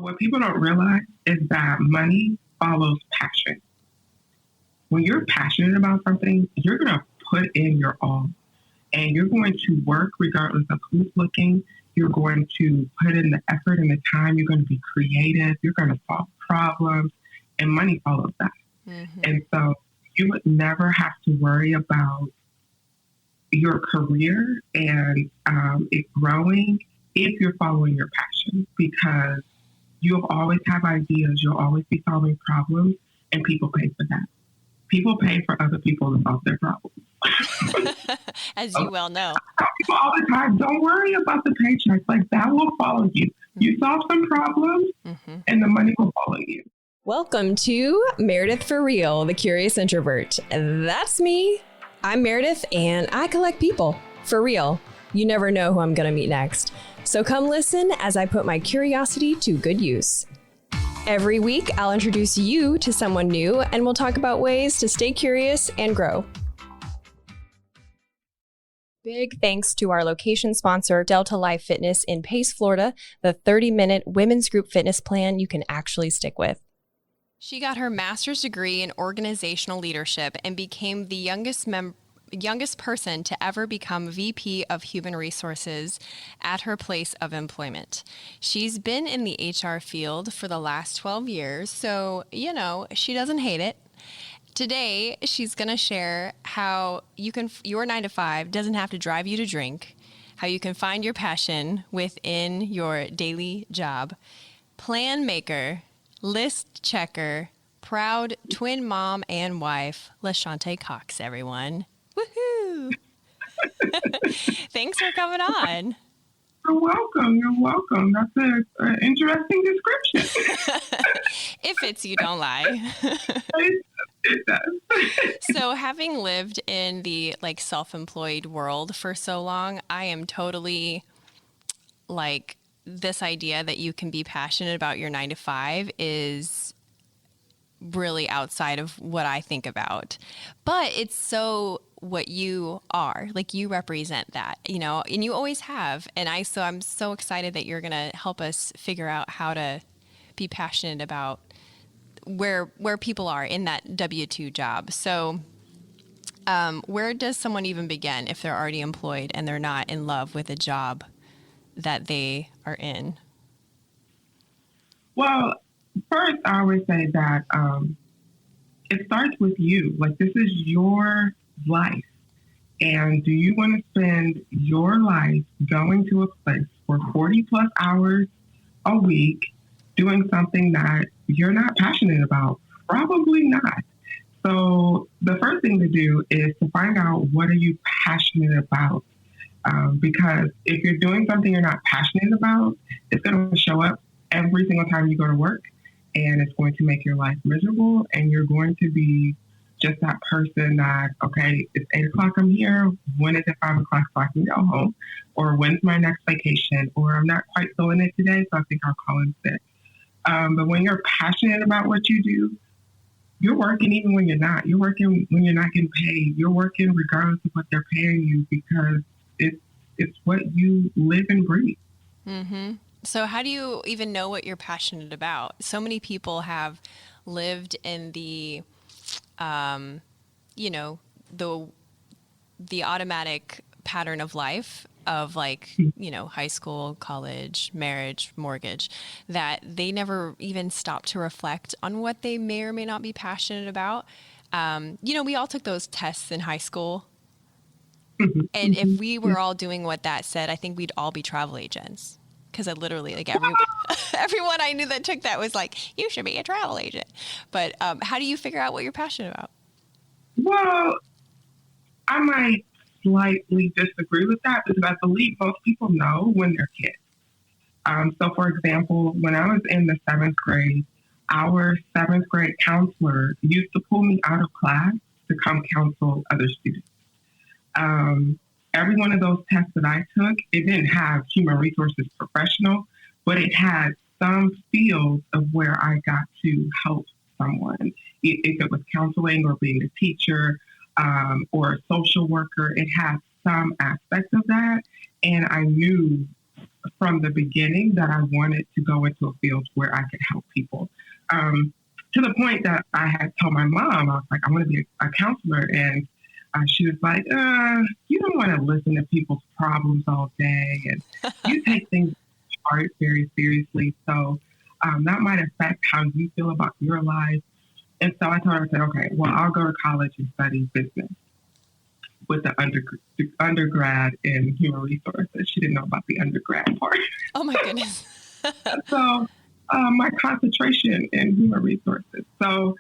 what people don't realize is that money follows passion. When you're passionate about something, you're going to put in your all and you're going to work regardless of who's looking. You're going to put in the effort and the time. You're going to be creative. You're going to solve problems, and money follows that. Mm-hmm. And so you would never have to worry about your career and it growing if you're following your passion, because you'll always have ideas. You'll always be solving problems, and people pay for that. People pay for other people to solve their problems. As you well know. I tell people all the time, don't worry about the paychecks. Like, that will follow you. You solve some problems, and the money will follow you. Welcome to Meredith for Real, the Curious Introvert. That's me. I'm Meredith, and I collect people. For real. You never know who I'm going to meet next. So come listen as I put my curiosity to good use. Every week, I'll introduce you to someone new, and we'll talk about ways to stay curious and grow. Big thanks to our location sponsor, Delta Life Fitness in Pace, Florida, the 30-minute women's group fitness plan you can actually stick with. She got her master's degree in organizational leadership and became the youngest person to ever become VP of Human Resources at her place of employment. She's been in the HR field for the last 12 years, so, she doesn't hate it. Today, she's going to share how your 9 to 5 doesn't have to drive you to drink, how you can find your passion within your daily job. Plan maker, list checker, proud twin mom and wife, LaShanta Cox, everyone. Woohoo! Thanks for coming on. You're welcome. That's an interesting description. If it's you, don't lie. It does. So having lived in the self-employed world for so long, I am totally this idea that you can be passionate about your 9 to 5 is really outside of what I think about. But it's so what you are, you represent that, and you always have. And I'm so excited that you're going to help us figure out how to be passionate about where people are in that W-2 job. So where does someone even begin if they're already employed and they're not in love with a job that they are in? Well, first, I always say that it starts with you. This is your life. And do you want to spend your life going to a place for 40 plus hours a week doing something that you're not passionate about? Probably not. So the first thing to do is to find out, what are you passionate about? Because if you're doing something you're not passionate about, it's going to show up every single time you go to work, and it's going to make your life miserable, and you're going to be just that person that, okay, it's 8 o'clock, I'm here. When is it 5 o'clock so I can go home? Or when's my next vacation? Or I'm not quite feeling it today, so I think I'll call in sick. But when you're passionate about what you do, you're working even when you're not. You're working when you're not getting paid. You're working regardless of what they're paying you, because it's what you live and breathe. Mm-hmm. So how do you even know what you're passionate about? So many people have lived in the, the automatic pattern of life of high school, college, marriage, mortgage, that they never even stop to reflect on what they may or may not be passionate about. We all took those tests in high school. And if we were all doing what that said, I think we'd all be travel agents. Because I literally, everyone I knew that took that was you should be a travel agent. But how do you figure out what you're passionate about? Well, I might slightly disagree with that, because I believe most people know when they're kids. So, for example, when I was in the 7th grade, our 7th grade counselor used to pull me out of class to come counsel other students. Every one of those tests that I took, it didn't have human resources professional, but it had some field of where I got to help someone. If it was counseling or being a teacher or a social worker, it had some aspect of that. And I knew from the beginning that I wanted to go into a field where I could help people. To the point that I had told my mom, I was like, I want to be a counselor. And she was like, you don't want to listen to people's problems all day. And you take things hard very seriously. So that might affect how you feel about your life. And so I told her, I said, okay, well, I'll go to college and study business with the undergrad in human resources. She didn't know about the undergrad part. Oh, my goodness. So my concentration in human resources. So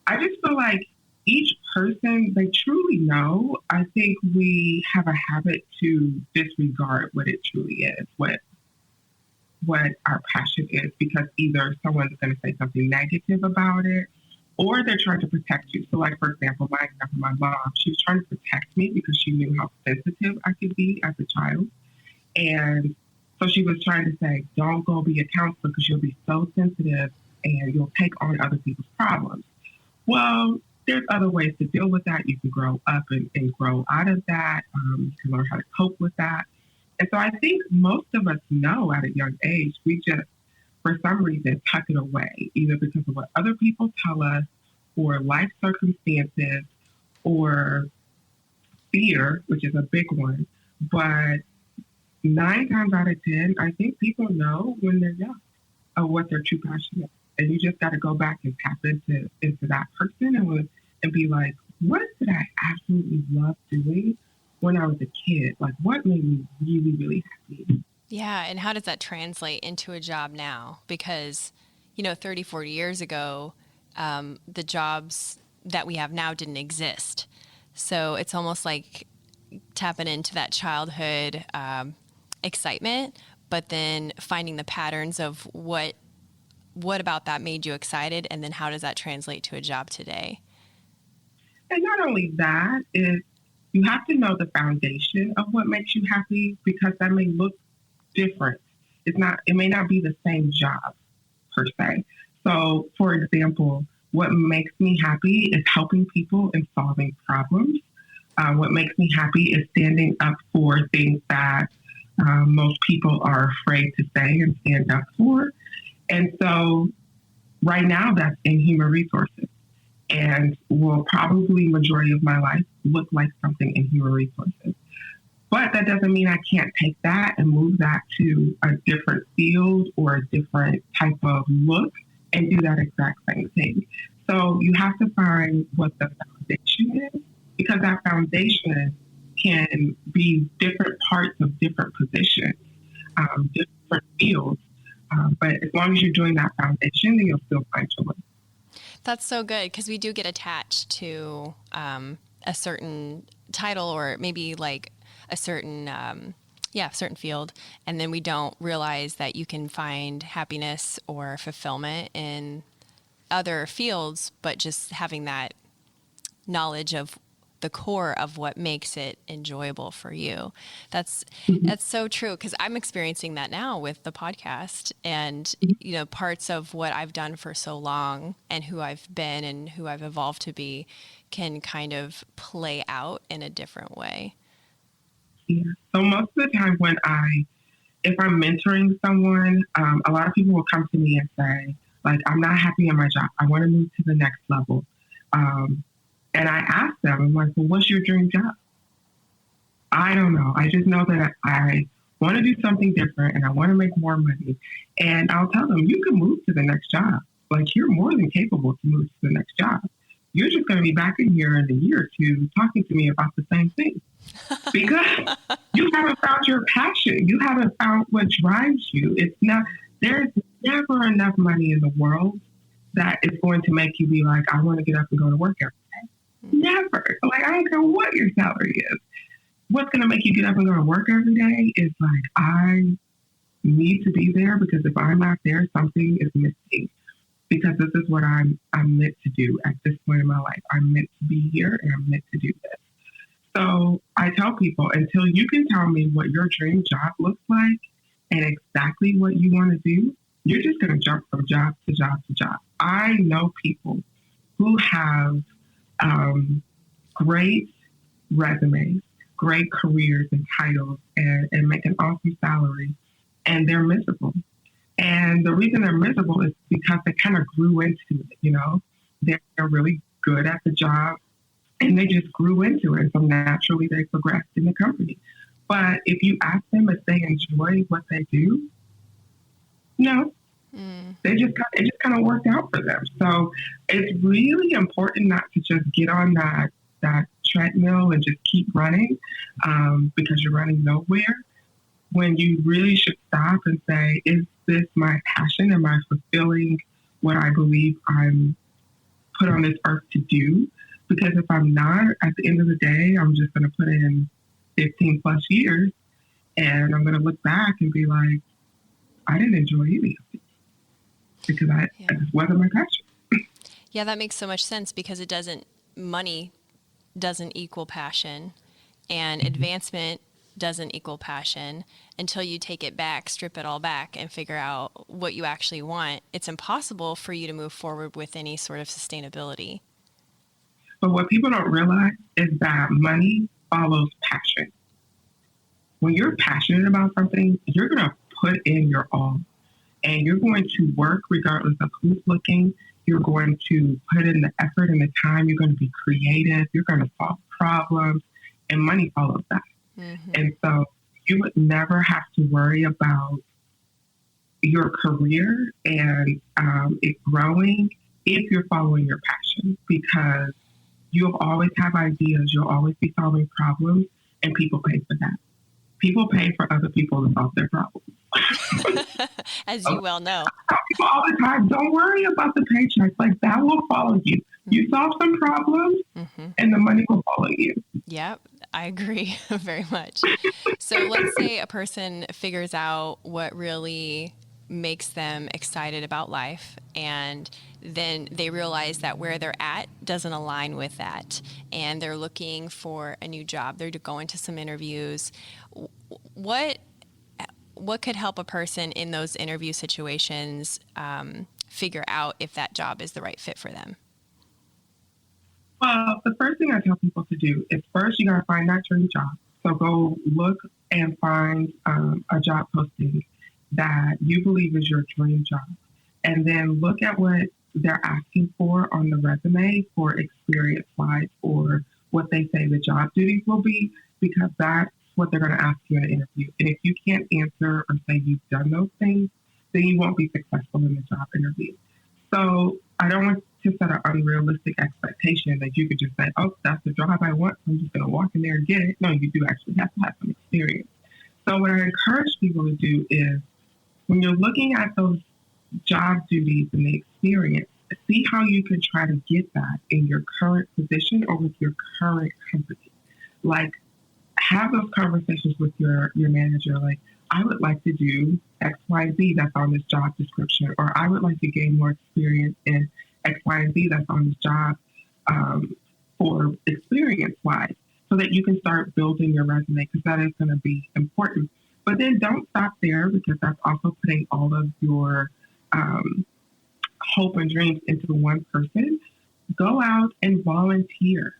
I just feel like each person, they truly know. I think we have a habit to disregard what it truly is, what our passion is, because either someone's going to say something negative about it, or they're trying to protect you. So like, for example, my mom, she was trying to protect me because she knew how sensitive I could be as a child. And so she was trying to say, don't go be a counselor because you'll be so sensitive and you'll take on other people's problems. Well, there's other ways to deal with that. You can grow up and grow out of that. You can learn how to cope with that. And so I think most of us know at a young age, we just, for some reason, tuck it away, either because of what other people tell us or life circumstances or fear, which is a big one. But 9 times out of 10, I think people know when they're young of what their true passion is. And you just got to go back and tap into that person and be like, what did I absolutely love doing when I was a kid? Like, what made me really, really happy? Yeah. And how does that translate into a job now? Because, 30, 40 years ago, the jobs that we have now didn't exist. So it's almost like tapping into that childhood excitement, but then finding the patterns of what about that made you excited, and then how does that translate to a job today? And not only that, is you have to know the foundation of what makes you happy, because that may look different. It may not be the same job per se. So, for example, what makes me happy is helping people and solving problems. What makes me happy is standing up for things that most people are afraid to say and stand up for. And so right now that's in human resources, and will probably majority of my life look like something in human resources. But that doesn't mean I can't take that and move that to a different field or a different type of look and do that exact same thing. So you have to find what the foundation is, because that foundation can be different parts of different positions, different fields. But as long as you're doing that foundation, then you'll still find joy. That's so good, because we do get attached to a certain title, or maybe like a certain certain field, and then we don't realize that you can find happiness or fulfillment in other fields, but just having that knowledge of the core of what makes it enjoyable for you. That's so true, because I'm experiencing that now with the podcast, and parts of what I've done for so long and who I've been and who I've evolved to be can kind of play out in a different way. Yeah. So most of the time if I'm mentoring someone, a lot of people will come to me and say, like, I'm not happy in my job. I want to move to the next level. And I ask them, I'm like, well, what's your dream job? I don't know. I just know that I want to do something different and I want to make more money. And I'll tell them, you can move to the next job. Like, you're more than capable to move to the next job. You're just going to be back in here in a year or two talking to me about the same thing. Because you haven't found your passion. You haven't found what drives you. There's never enough money in the world that is going to make you be like, I want to get up and go to work every day. Never. Like, I don't care what your salary is. What's going to make you get up and go to work every day is like, I need to be there, because if I'm not there, something is missing. Because this is what I'm meant to do at this point in my life. I'm meant to be here and I'm meant to do this. So I tell people, until you can tell me what your dream job looks like and exactly what you want to do, you're just going to jump from job to job to job. I know people who have great resumes, great careers and titles, and make an awesome salary, and they're miserable. And the reason they're miserable is because they kind of grew into it, you know. They're really good at the job and they just grew into it. So naturally they progressed in the company. But if you ask them if they enjoy what they do, no. It just kind of worked out for them. So it's really important not to just get on that treadmill and just keep running because you're running nowhere. When you really should stop and say, is this my passion? Am I fulfilling what I believe I'm put on this earth to do? Because if I'm not, at the end of the day, I'm just going to put in 15 plus years and I'm going to look back and be like, I didn't enjoy any of it because it just wasn't my passion. Yeah, that makes so much sense because money doesn't equal passion and advancement doesn't equal passion until you take it back, strip it all back and figure out what you actually want. It's impossible for you to move forward with any sort of sustainability. But what people don't realize is that money follows passion. When you're passionate about something, you're going to put in your all and you're going to work regardless of who's looking. You're going to put in the effort and the time. You're going to be creative. You're going to solve problems and money follows that. Mm-hmm. And so you would never have to worry about your career and it growing if you're following your passion, because you'll always have ideas. You'll always be solving problems and people pay for that. People pay for other people to solve their problems. As you well know. I tell people all the time, don't worry about the paycheck. Like that will follow you. Mm-hmm. You solve some problems and the money will follow you. Yep. I agree very much. So let's say a person figures out what really makes them excited about life and then they realize that where they're at doesn't align with that and they're looking for a new job. They're going to some interviews. What could help a person in those interview situations figure out if that job is the right fit for them? Well, the first thing I tell people to do is first you got to find that dream job. So go look and find a job posting that you believe is your dream job. And then look at what they're asking for on the resume for experience-wise or what they say the job duties will be, because that's what they're going to ask you in an interview. And if you can't answer or say you've done those things, then you won't be successful in the job interview. So I don't want to set an unrealistic expectation that you could just say, oh, that's the job I want, so I'm just going to walk in there and get it. No, you do actually have to have some experience. So what I encourage people to do is when you're looking at those job duties and the experience, see how you can try to get that in your current position or with your current company. Like, have those conversations with your manager. Like, I would like to do X, Y, Z that's on this job description, or I would like to gain more experience in X, Y, and Z that's on this job for experience-wise, so that you can start building your resume, because that is going to be important. But then don't stop there, because that's also putting all of your hope and dreams into one person. Go out and volunteer.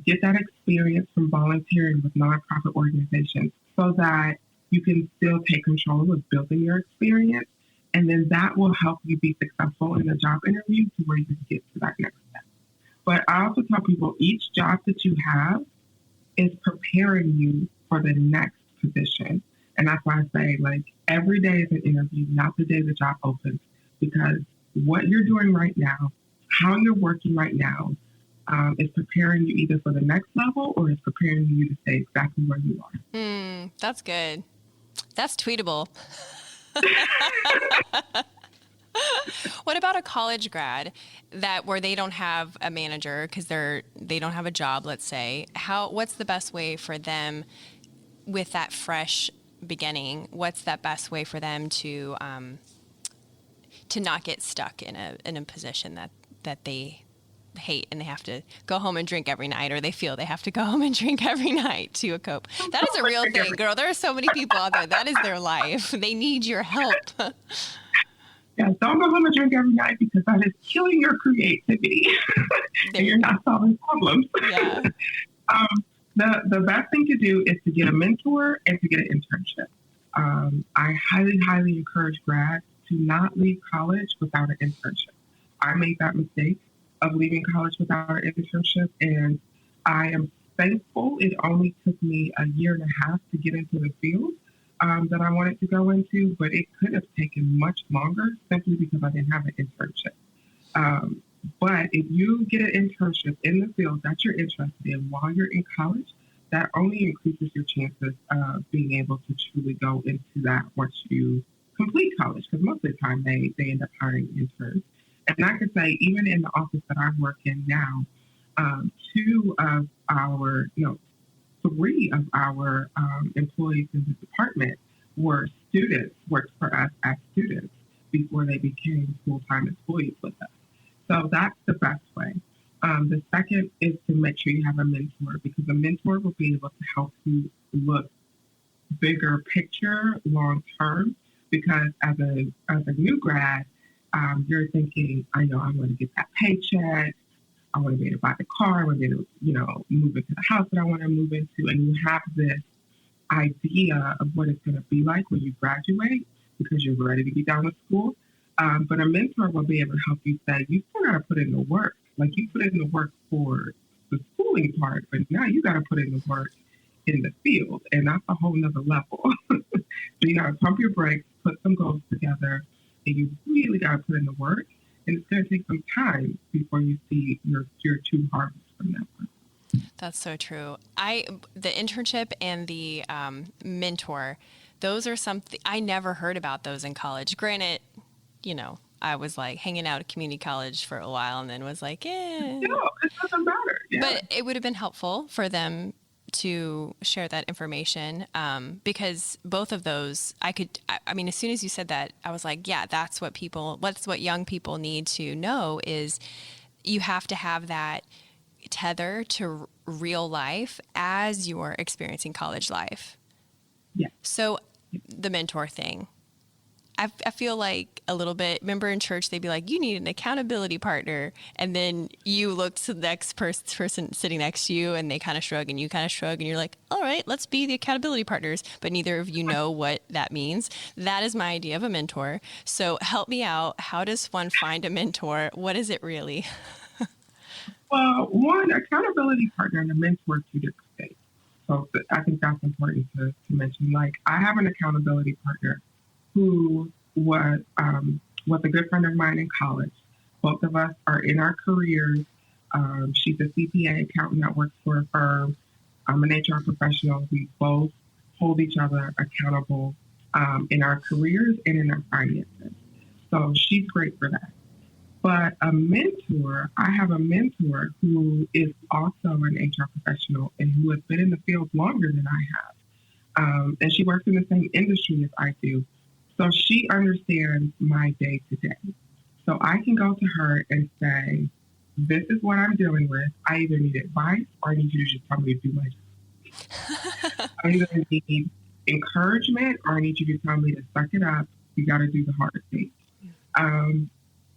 Get that experience from volunteering with nonprofit organizations so that you can still take control of building your experience. And then that will help you be successful in the job interview to where you can get to that next step. But I also tell people each job that you have is preparing you for the next position. And that's why I say, like, every day is an interview, not the day the job opens, because what you're doing right now, how you're working right now, is preparing you either for the next level or is preparing you to stay exactly where you are. That's good. That's tweetable. What about a college grad where they don't have a manager because they don't have a job, let's say? What's the best way for them with that fresh beginning? What's that best way for them to not get stuck in a position that they hate and they have to go home and drink every night, or they feel they have to go home and drink every night to a cope? That is a real thing, girl. There are so many people out there. That is their life. They need your help. Yeah, don't go home and drink every night, because that is killing your creativity and you're not solving problems. Yeah. The best thing to do is to get a mentor and to get an internship. I highly, highly encourage grads to not leave college without an internship. I made that mistake of leaving college without an internship, and I am thankful it only took me a year and a half to get into the field that I wanted to go into, but it could have taken much longer simply because I didn't have an internship. But if you get an internship in the field that you're interested in while you're in college, that only increases your chances of being able to truly go into that once you complete college, because most of the time they end up hiring interns. And I could say, even in the office that I work in now, three of our employees in the department worked for us as students before they became full-time employees with us. So that's the best way. The second is to make sure you have a mentor, because a mentor will be able to help you look bigger picture long term. Because as a new grad, you're thinking, I want to get that paycheck. I want to be able to buy the car. I want to be able to, move into the house that I want to move into. And you have this idea of what it's going to be like when you graduate because you're ready to be done with school. But a mentor will be able to help you say, you still got to put in the work. Like, you put in the work for the schooling part, but now you got to put in the work in the field. And that's a whole nother level. So you got to pump your brakes, put some goals together, and you really got to put in the work. And it's going to take some time before you see your true harvest from that work. That's so true. The internship and the mentor, those are something I never heard about those in college. Granted, I was like hanging out at community college for a while and then was like, No, it doesn't matter. Yeah. But it would have been helpful for them to share that information because both of those, as soon as you said that, I was like, yeah, that's what young people need to know is you have to have that tether to real life as you're experiencing college life. Yeah. So the mentor thing, I feel like a little bit, remember in church, they'd be like, you need an accountability partner. And then you look to the next person sitting next to you and they kind of shrug and you kind of shrug and you're like, all right, let's be the accountability partners. But neither of you know what that means. That is my idea of a mentor. So help me out. How does one find a mentor? What is it really? Well, one, accountability partner and a mentor, two different things. So I think that's important to mention. Like, I have an accountability partner who was a good friend of mine in college. Both of us are in our careers. She's a CPA accountant that works for a firm. I'm an HR professional. We both hold each other accountable in our careers and in our finances. So she's great for that. But a mentor, I have a mentor who is also an HR professional and who has been in the field longer than I have. And she works in the same industry as I do. So she understands my day to day. So I can go to her and say, this is what I'm dealing with. I either need advice or I need you to just tell me to do my job. I either need encouragement or I need you to tell me to suck it up. You got to do the hard thing.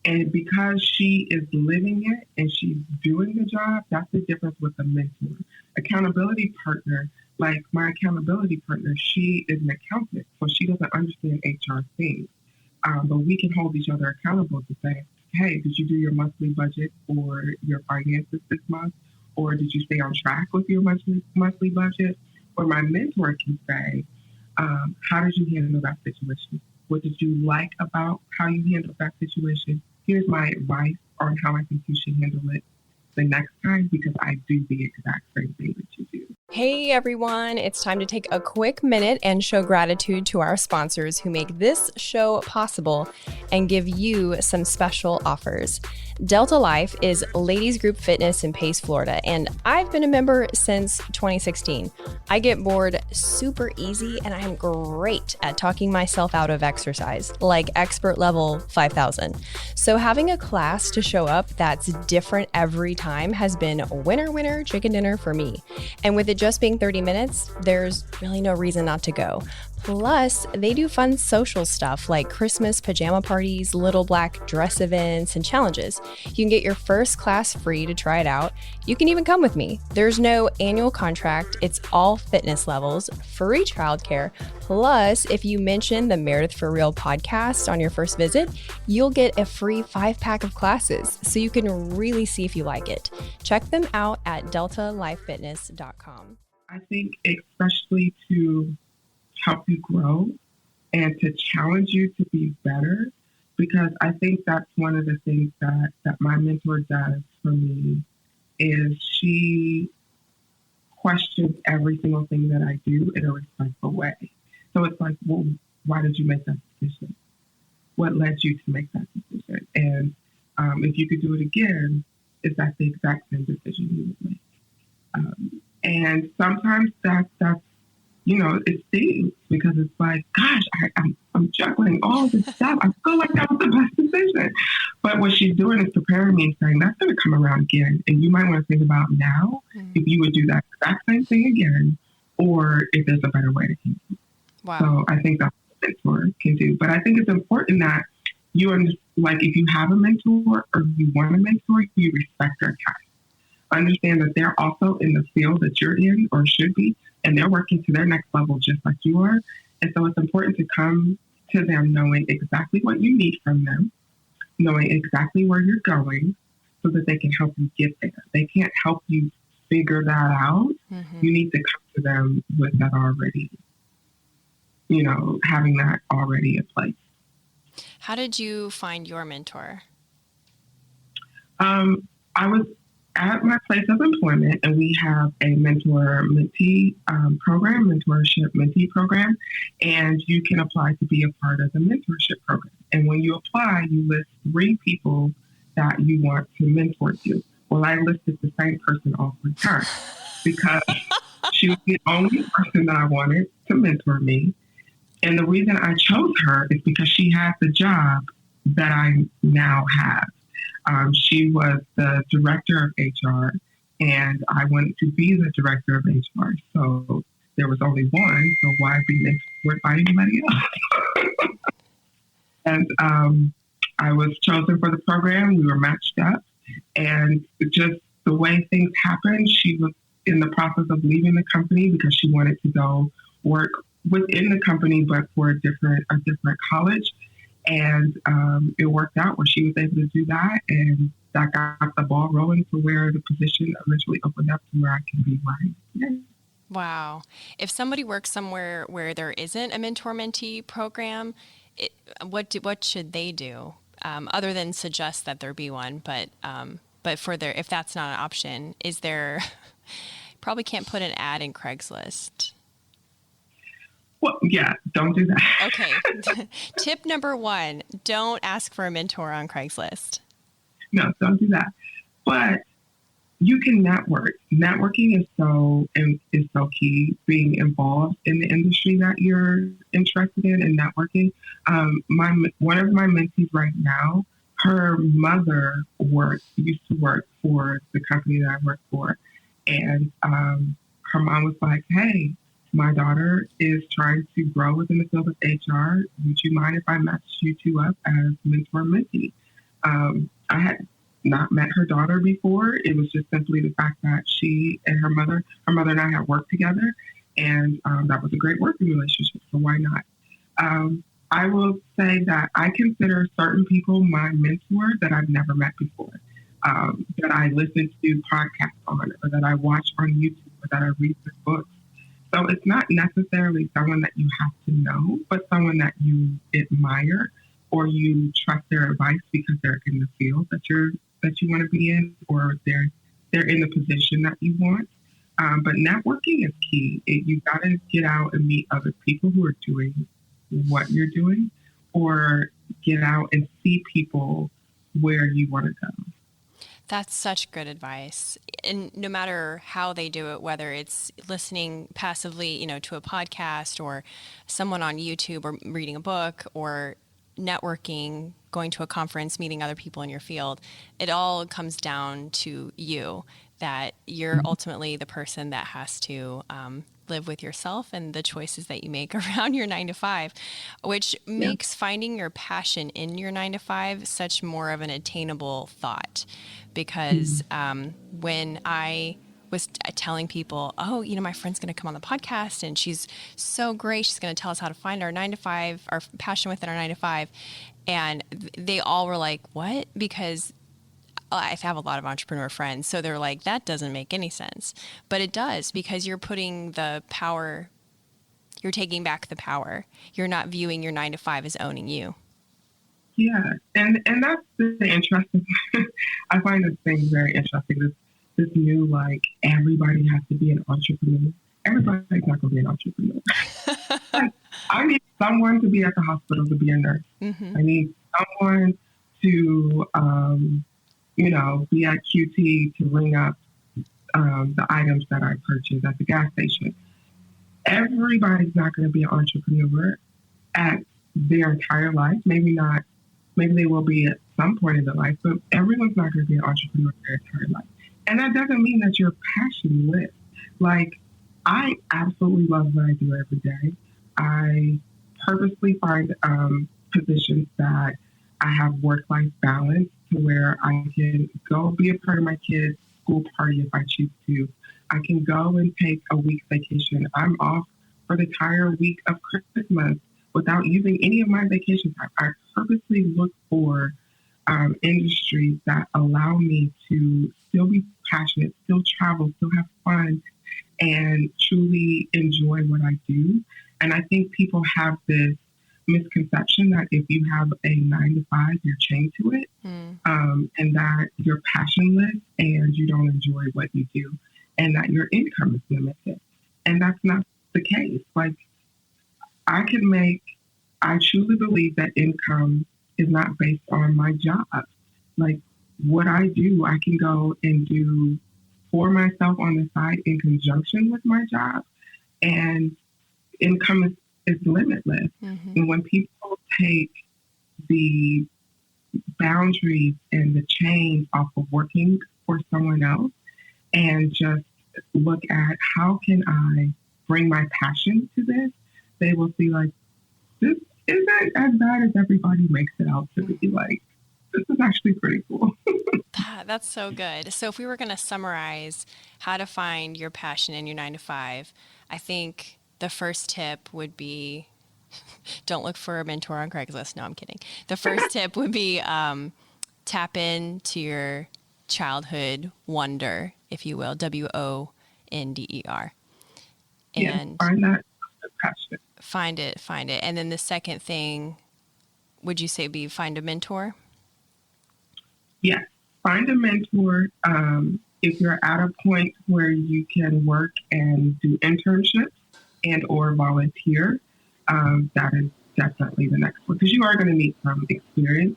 And because she is living it and she's doing the job, that's the difference with a mentor. Accountability partner, like my accountability partner, she is an accountant, so she doesn't understand HR things. But we can hold each other accountable to say, hey, did you do your monthly budget or your finances this month? Or did you stay on track with your monthly budget? Or my mentor can say, how did you handle that situation? What did you like about how you handled that situation? Here's my advice on how I think you should handle it the next time, because I do the exact same thing that you do. Hey everyone, it's time to take a quick minute and show gratitude to our sponsors who make this show possible and give you some special offers. Delta Life is ladies group fitness in Pace, Florida, and I've been a member since 2016. I get bored super easy and I am great at talking myself out of exercise, like expert level 5,000. So having a class to show up that's different every time has been winner, chicken dinner for me. And with it just being 30 minutes, there's really no reason not to go. Plus, they do fun social stuff like Christmas pajama parties, little black dress events, and challenges. You can get your first class free to try it out. You can even come with me. There's no annual contract. It's all fitness levels, free childcare. Plus, if you mention the Meredith for Real podcast on your first visit, you'll get a free 5-pack of classes so you can really see if you like it. Check them out at deltalifefitness.com. I think especially to help you grow and to challenge you to be better, because I think that's one of the things that my mentor does for me is she questions every single thing that I do in a respectful way. So it's like, well, why did you make that decision? What led you to make that decision? And if you could do it again, is that the exact same decision you would make? And sometimes that's it stings because it's like, gosh, I'm juggling all this stuff. I feel like that was the best decision. But what she's doing is preparing me and saying, that's going to come around again. And you might want to think about now if you would do that exact same thing again, or if there's a better way to handle it. Wow. So I think that's what a mentor can do. But I think it's important that you like if you have a mentor or you want a mentor, you respect their time. Understand that they're also in the field that you're in or should be, and they're working to their next level just like you are. And so it's important to come to them knowing exactly what you need from them, knowing exactly where you're going so that they can help you get there. They can't help you figure that out. Mm-hmm. You need to come to them with that already, having that already in place. How did you find your mentor? I was at my place of employment, and we have a mentorship mentee program, and you can apply to be a part of the mentorship program. And when you apply, you list 3 people that you want to mentor you. Well, I listed the same person all 3 times because she was the only person that I wanted to mentor me. And the reason I chose her is because she had the job that I now have. She was the director of HR, and I wanted to be the director of HR. So there was only one, so why be mentored by anybody else? And I was chosen for the program. We were matched up, and just the way things happened, she was in the process of leaving the company because she wanted to go work within the company, but for a different college. And it worked out where she was able to do that, and that got the ball rolling to where the position eventually opened up to where I can be right today. Wow. If somebody works somewhere where there isn't a mentor-mentee program, what should they do other than suggest that there be one? But if that's not an option, is there? Probably can't put an ad in Craigslist. Well, yeah, don't do that. Okay. Tip number 1, don't ask for a mentor on Craigslist. No, don't do that. But you can network. Networking is so key. Being involved in the industry that you're interested in and networking. One of my mentees right now, her mother used to work for the company that I work for. And her mom was like, hey, my daughter is trying to grow within the field of HR. Would you mind if I matched you 2 up as mentor and mentee? I had not met her daughter before. It was just simply the fact that she and her mother and I had worked together, and that was a great working relationship. So why not? I will say that I consider certain people my mentor that I've never met before, that I listen to podcasts on, or that I watch on YouTube, or that I read their books. So it's not necessarily someone that you have to know, but someone that you admire or you trust their advice because they're in the field that you want to be in, or they're in the position that you want. But networking is key. You've got to get out and meet other people who are doing what you're doing, or get out and see people where you want to go. That's such good advice. And no matter how they do it, whether it's listening passively, to a podcast, or someone on YouTube, or reading a book, or networking, going to a conference, meeting other people in your field, it all comes down to you, that you're ultimately the person that has to live with yourself and the choices that you make around your 9 to 5, which makes finding your passion in your 9 to 5 such more of an attainable thought. Because when I was telling people, oh, my friend's going to come on the podcast and she's so great. She's going to tell us how to find our 9 to 5, our passion within our 9 to 5. And they all were like, what? Because I have a lot of entrepreneur friends. So they're like, that doesn't make any sense. But it does, because you're putting the power, you're taking back the power. You're not viewing your 9 to 5 as owning you. Yeah. And that's the interesting. I find this thing very interesting. This new, like, everybody has to be an entrepreneur. Everybody's not going to be an entrepreneur. I need someone to be at the hospital to be a nurse. Mm-hmm. I need someone to, be at QT to ring up the items that I purchase at the gas station. Everybody's not going to be an entrepreneur at their entire life. Maybe not. Maybe they will be at some point in their life, but everyone's not going to be an entrepreneur their entire life. And that doesn't mean that you're passionless. Like, I absolutely love what I do every day. I purposely find positions that I have work-life balance to where I can go be a part of my kids' school party if I choose to. I can go and take a week's vacation. I'm off for the entire week of Christmas without using any of my vacation time. I purposely look for industries that allow me to still be passionate, still travel, still have fun, and truly enjoy what I do. And I think people have this misconception that if you have a 9 to 5, you're chained to it, and that you're passionless and you don't enjoy what you do, and that your income is limited. And that's not the case. Like, I truly believe that income is not based on my job. Like, what I do, I can go and do for myself on the side in conjunction with my job, and income is limitless. Mm-hmm. And when people take the boundaries and the chains off of working for someone else and just look at how can I bring my passion to this, they will see, like, this isn't as bad as everybody makes it out to be. Like, this is actually pretty cool. That's so good. So if we were going to summarize how to find your passion in your 9 to 5, I think the first tip would be, don't look for a mentor on Craigslist. No, I'm kidding. The first tip would be tap into your childhood wonder, if you will, WONDER. And find that passion. Find it. And then the second thing, would you say be find a mentor? Yes. Find a mentor. If you're at a point where you can work and do internships and or volunteer, that is definitely the next one. Because you are going to need some experience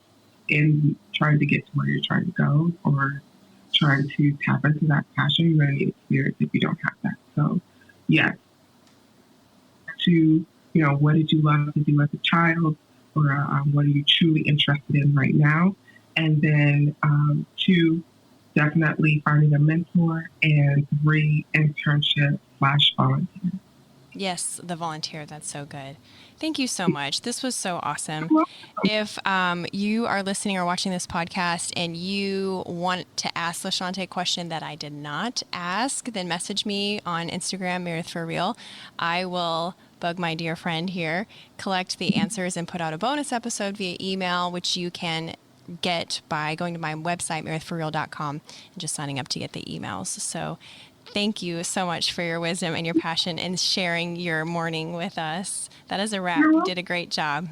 in trying to get to where you're trying to go or trying to tap into that passion. You're going to need experience if you don't have that. So, yes. To, what did you love to do as a child, or what are you truly interested in right now? And then 2, definitely finding a mentor, and 3, internship/volunteer. Yes, the volunteer. That's so good. Thank you so much. This was so awesome. If you are listening or watching this podcast and you want to ask LaShanta a question that I did not ask, then message me on Instagram, Meredith for Real. I will bug my dear friend here, collect the answers, and put out a bonus episode via email, which you can get by going to my website, meredithforreal.com, and just signing up to get the emails. So thank you so much for your wisdom and your passion and sharing your morning with us. That is a wrap. You did a great job.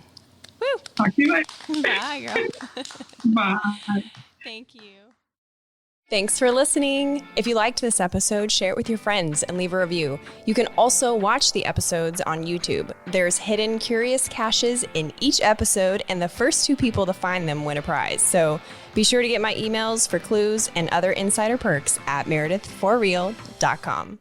Woo! Talk to you later. Bye, girl. Bye. Thank you. Thanks for listening. If you liked this episode, share it with your friends and leave a review. You can also watch the episodes on YouTube. There's hidden curious caches in each episode, and the first 2 people to find them win a prize. So be sure to get my emails for clues and other insider perks at meredithforreal.com.